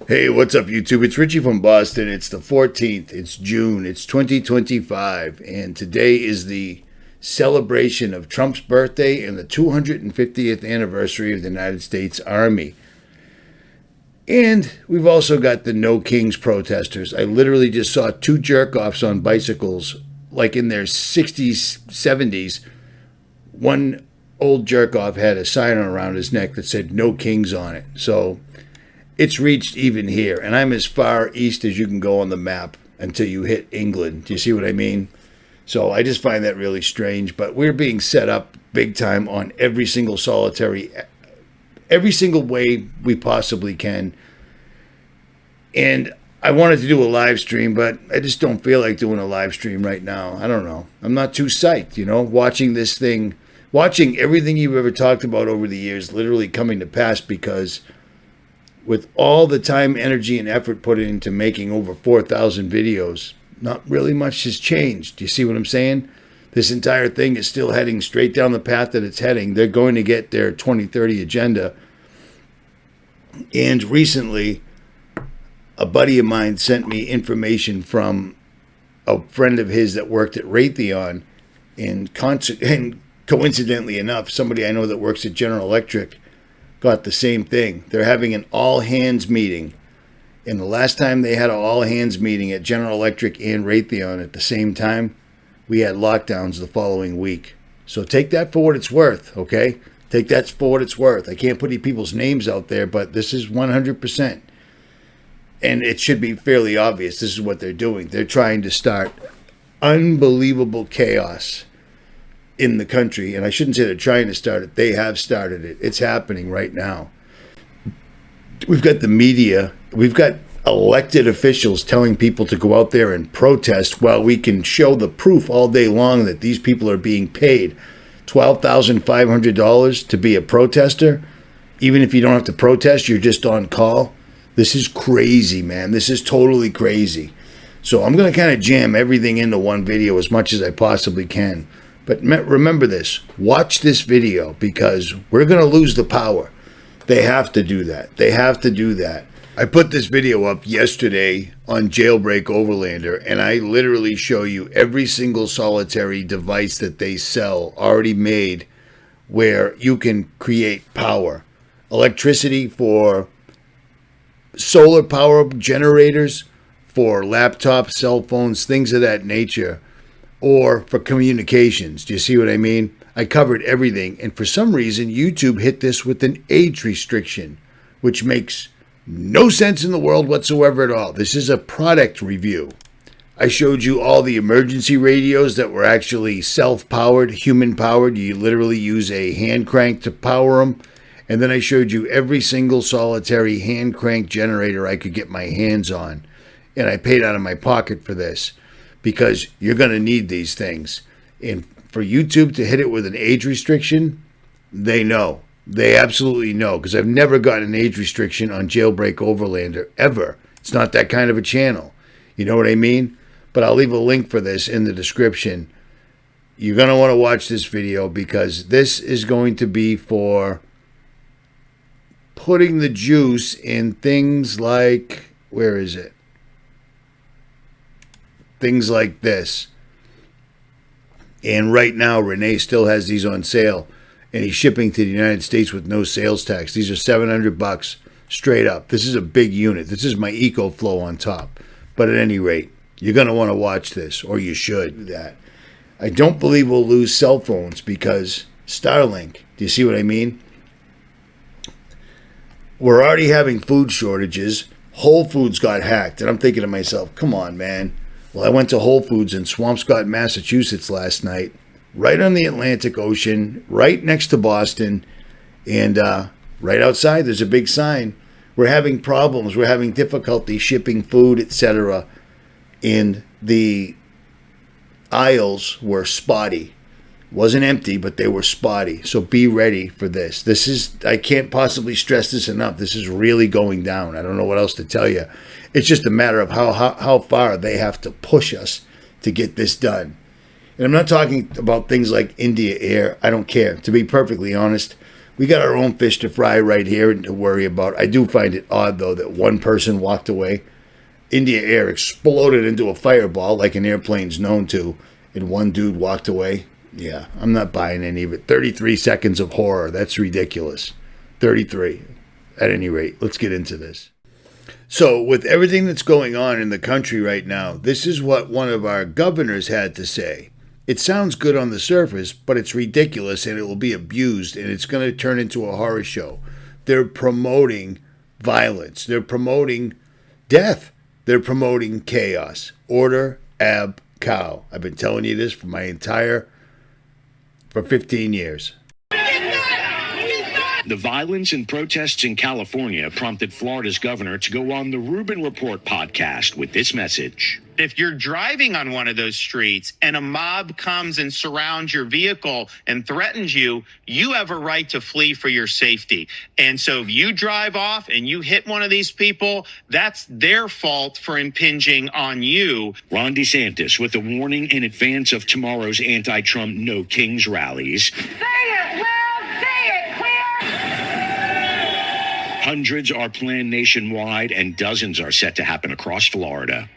Hey, what's up, YouTube? It's Richie from Boston. It's the 14th. It's June. It's 2025. And today is the celebration of Trump's birthday and the 250th anniversary of the United States Army. And we've also got the No Kings protesters. I literally just saw two jerk-offs on bicycles, like in their 60s, 70s. One old jerk-off had a sign around his neck that said No Kings on it. So it's reached even here, and I'm as far east as you can go on the map until you hit England. Do you see what I mean? So I just find that really strange, but we're being set up big time on every single way we possibly can. And I wanted to do a live stream, but I just don't feel like doing a live stream right now. I don't know. I'm not too psyched, watching this thing, watching everything you've ever talked about over the years literally coming to pass, because with all the time, energy, and effort put into making over 4,000 videos, not really much has changed. Do you see what I'm saying? This entire thing is still heading straight down the path that it's heading. They're going to get their 2030 agenda. And recently, a buddy of mine sent me information from a friend of his that worked at 𝗲𝗲𝗱, and coincidentally enough, somebody I know that works at General Electric got the same thing. They're having an all-hands meeting. And the last time they had an all-hands meeting at General Electric and 𝗲𝗲𝗱 at the same time, we had lockdowns the following week. So take that for what it's worth, okay? Take that for what it's worth. I can't put any people's names out there, but this is 100%. And it should be fairly obvious. This is what they're doing. They're trying to start unbelievable chaos in the country, and I shouldn't say they're trying to start it. They have started it. It's happening right now. We've got the media. We've got elected officials telling people to go out there and protest, while we can show the proof all day long that these people are being paid $12,500 to be a protester. Even if you don't have to protest, you're just on call. This is crazy, man. This is totally crazy. So I'm going to kind of jam everything into one video as much as I possibly can. But remember this, watch this video, because we're going to lose the power. They have to do that. They have to do that. I put this video up yesterday on 𝗲𝗲𝗱, and I literally show you every single solitary device that they sell already made where you can create power. Electricity for solar power generators, for laptops, cell phones, things of that nature, or for communications. Do you see what I mean? I covered everything, and for some reason, YouTube hit this with an age restriction, which makes no sense in the world whatsoever at all. This is a product review. I showed you all the emergency radios that were actually self-powered, human-powered. You literally use a hand crank to power them. And then I showed you every single solitary hand crank generator I could get my hands on. And I paid out of my pocket for this, because you're going to need these things. And for YouTube to hit it with an age restriction, they know. They absolutely know, because I've never gotten an age restriction on 𝗲𝗲𝗱 ever. It's not that kind of a channel. You know what I mean? But I'll leave a link for this in the description. You're going to want to watch this video, because this is going to be for putting the juice in things like, where is it? Things like this. And right now, Renee still has these on sale, and he's shipping to the United States with no sales tax. These are $700 straight up. This is a big unit. This is my EcoFlow on top. But at any rate, you're going to want to watch this, or you should do that. I don't believe we'll lose cell phones because Starlink. Do you see what I mean? We're already having food shortages. Whole Foods got hacked, and I'm thinking to myself, come on, man. Well, I went to Whole Foods in Swampscott, Massachusetts last night, right on the Atlantic Ocean, right next to Boston, and Right outside, there's a big sign. We're having problems. We're having difficulty shipping food, etc. And the aisles were spotty. Wasn't empty, but they were spotty. So be ready for this. This is, I can't possibly stress this enough. This is really going down. I don't know what else to tell you. It's just a matter of how far they have to push us to get this done. And I'm not talking about things like India Air. I don't care. To be perfectly honest, we got our own fish to fry right here and to worry about. I do find it odd, though, that one person walked away. India Air exploded into a fireball like an airplane's known to, and one dude walked away. Yeah, I'm not buying any of it. 33 seconds of horror. That's ridiculous. 33. At any rate, let's get into this. So, with everything that's going on in the country right now, this is what one of our governors had to say. It sounds good on the surface, but it's ridiculous and it will be abused and it's going to turn into a horror show. They're promoting violence. They're promoting death. They're promoting chaos. Order, ab, cow. I've been telling you this for 15 years. The violence and protests in California prompted Florida's governor to go on the Rubin Report podcast with this message. If you're driving on one of those streets and a mob comes and surrounds your vehicle and threatens you, you have a right to flee for your safety. And so if you drive off and you hit one of these people, that's their fault for impinging on you. Ron DeSantis with a warning in advance of tomorrow's anti-Trump No Kings rallies. Say it loud, say it clear. Hundreds are planned nationwide and dozens are set to happen across Florida.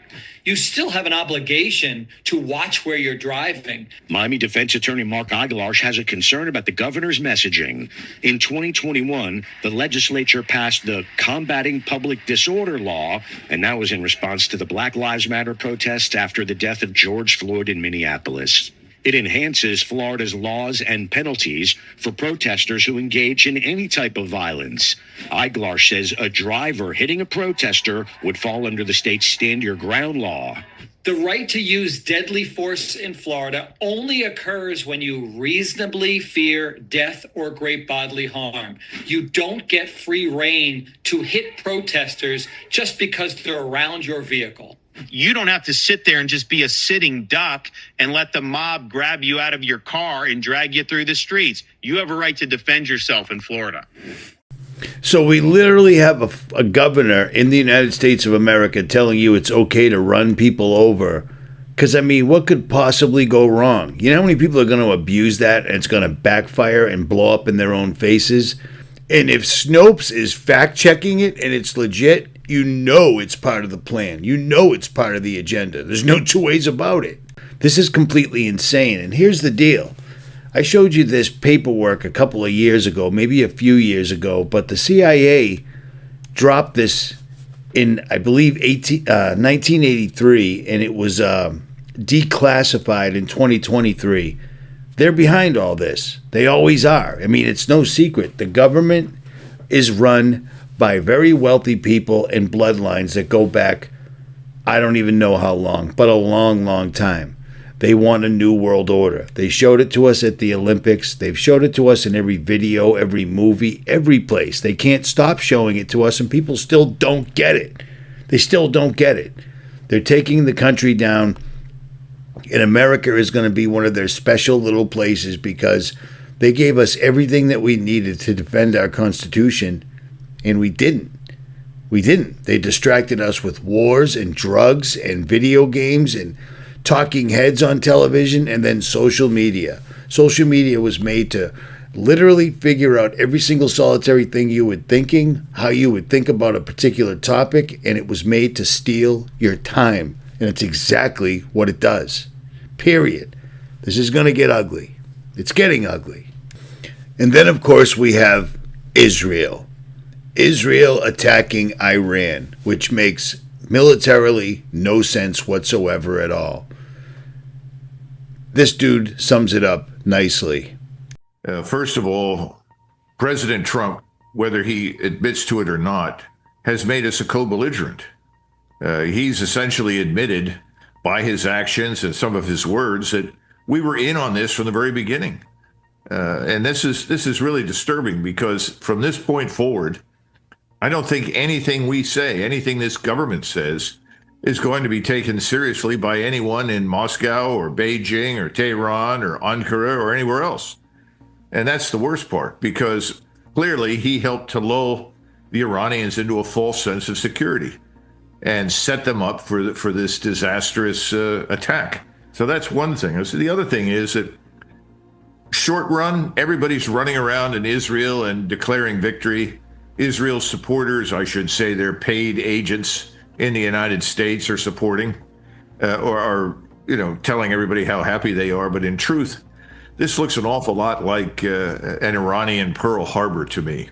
You still have an obligation to watch where you're driving. Miami defense attorney 𝗏𝗏𝗍𝗓 has a concern about the governor's messaging. In 2021, the legislature passed the Combating Public Disorder Law, and that was in response to the Black Lives Matter protests after the death of George Floyd in Minneapolis. It enhances Florida's laws and penalties for protesters who engage in any type of violence. 𝗏𝗏𝗍𝗓 says a driver hitting a protester would fall under the state's Stand Your Ground law. The right to use deadly force in Florida only occurs when you reasonably fear death or great bodily harm. You don't get free rein to hit protesters just because they're around your vehicle. You don't have to sit there and just be a sitting duck and let the mob grab you out of your car and drag you through the streets. You have a right to defend yourself in Florida. So we literally have a governor in the United States of America telling you it's okay to run people over. Because, I mean, what could possibly go wrong? You know how many people are going to abuse that and it's going to backfire and blow up in their own faces? And if Snopes is fact-checking it and it's legit, you know it's part of the plan. You know it's part of the agenda. There's no two ways about it. This is completely insane. And here's the deal. I showed you this paperwork a couple of years ago, maybe a few years ago, but the CIA dropped this in, I believe, 1983, and it was declassified in 2023. They're behind all this. They always are. I mean, it's no secret. The government is run by very wealthy people and bloodlines that go back, I don't even know how long, but a long, long time. They want a new world order. They showed it to us at the Olympics. They've showed it to us in every video, every movie, every place. They can't stop showing it to us, and people still don't get it. They still don't get it. They're taking the country down, and America is going to be one of their special little places because they gave us everything that we needed to defend our Constitution, and we didn't. We didn't. They distracted us with wars and drugs and video games and talking heads on television and then social media. Social media was made to literally figure out every single solitary thing you were thinking, how you would think about a particular topic, and it was made to steal your time. And it's exactly what it does. Period. This is going to get ugly. It's getting ugly. And then, of course, we have Israel. Israel attacking Iran, which makes militarily no sense whatsoever at all. This dude sums it up nicely. First of all, President Trump, whether he admits to it or not, has made us a co-belligerent. He's essentially admitted by his actions and some of his words that we were in on this from the very beginning. And this is really disturbing, because from this point forward, I don't think anything we say, anything this government says, is going to be taken seriously by anyone in Moscow or Beijing or Tehran or Ankara or anywhere else. And that's the worst part, because clearly he helped to lull the Iranians into a false sense of security and set them up for this disastrous attack. So that's one thing. So the other thing is that short run, everybody's running around in Israel and declaring victory. Israel's supporters, I should say, their paid agents in the United States are supporting or are, telling everybody how happy they are. But in truth, this looks an awful lot like an Iranian Pearl Harbor to me.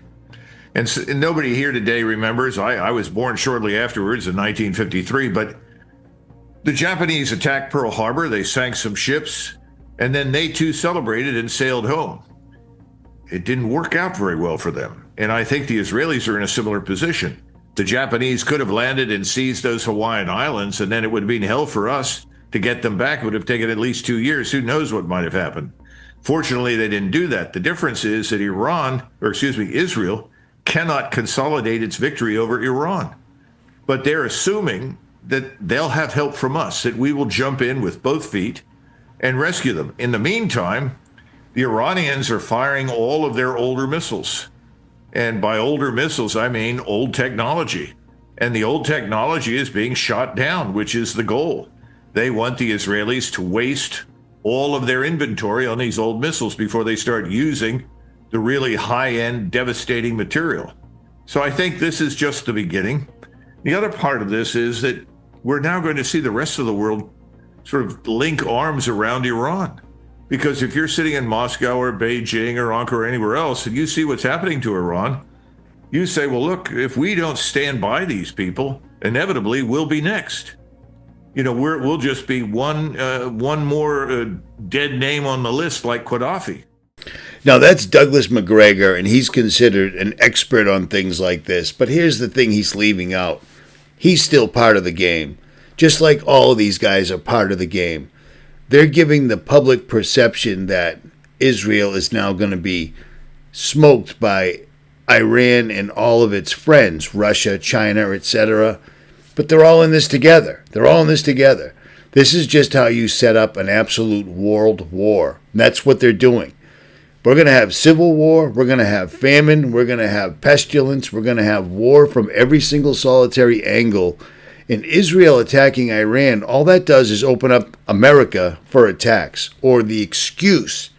And nobody here today remembers, I was born shortly afterwards in 1953, but the Japanese attacked Pearl Harbor, they sank some ships, and then they too celebrated and sailed home. It didn't work out very well for them. And I think the Israelis are in a similar position. The Japanese could have landed and seized those Hawaiian Islands, and then it would have been hell for us to get them back. It would have taken at least 2 years. Who knows what might have happened? Fortunately, they didn't do that. The difference is that Israel cannot consolidate its victory over Iran. But they're assuming that they'll have help from us, that we will jump in with both feet and rescue them. In the meantime, the Iranians are firing all of their older missiles. And by older missiles, I mean old technology. And the old technology is being shot down, which is the goal. They want the Israelis to waste all of their inventory on these old missiles before they start using the really high-end, devastating material. So I think this is just the beginning. The other part of this is that we're now going to see the rest of the world sort of link arms around Iran. Because if you're sitting in Moscow or Beijing or Ankara or anywhere else and you see what's happening to Iran, you say, well, look, if we don't stand by these people, inevitably we'll be next. We'll just be one more dead name on the list like Gaddafi. Now, that's Douglas Macgregor, and he's considered an expert on things like this. But here's the thing he's leaving out. He's still part of the game. Just like all of these guys are part of the game. They're giving the public perception that Israel is now going to be smoked by Iran and all of its friends, Russia, China, etc. But they're all in this together. This is just how you set up an absolute world war. And that's what they're doing. We're going to have civil war, we're going to have famine, we're going to have pestilence, we're going to have war from every single solitary angle. And Israel attacking Iran, all that does is open up America for attacks, or the excuse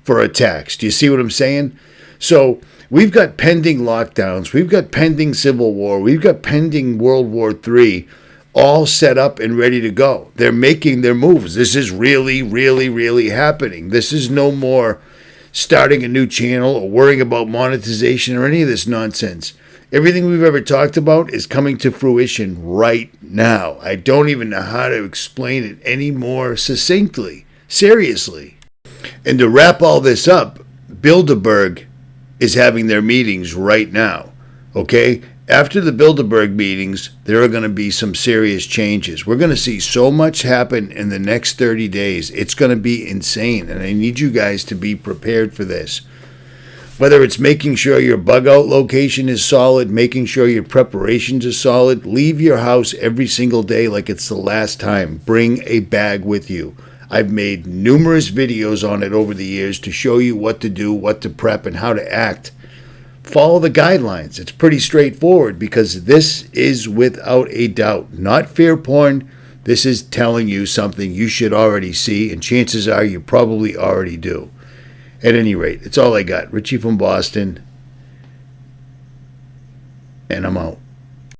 for attacks. Do you see what I'm saying? So we've got pending lockdowns, we've got pending civil war, we've got pending World War III, all set up and ready to go. They're making their moves. This is really, really, really happening. This is no more starting a new channel or worrying about monetization or any of this nonsense. Everything we've ever talked about is coming to fruition right now. I don't even know how to explain it any more succinctly. Seriously. And to wrap all this up, Bilderberg is having their meetings right now. Okay? After the Bilderberg meetings, there are going to be some serious changes. We're going to see so much happen in the next 30 days. It's going to be insane, and I need you guys to be prepared for this. Whether it's making sure your bug out location is solid, making sure your preparations are solid, leave your house every single day like it's the last time. Bring a bag with you. I've made numerous videos on it over the years to show you what to do, what to prep, and how to act. Follow the guidelines. It's pretty straightforward because this is without a doubt not fear porn. This is telling you something you should already see, and chances are you probably already do. At any rate, it's all I got. Richie from Boston, and I'm out.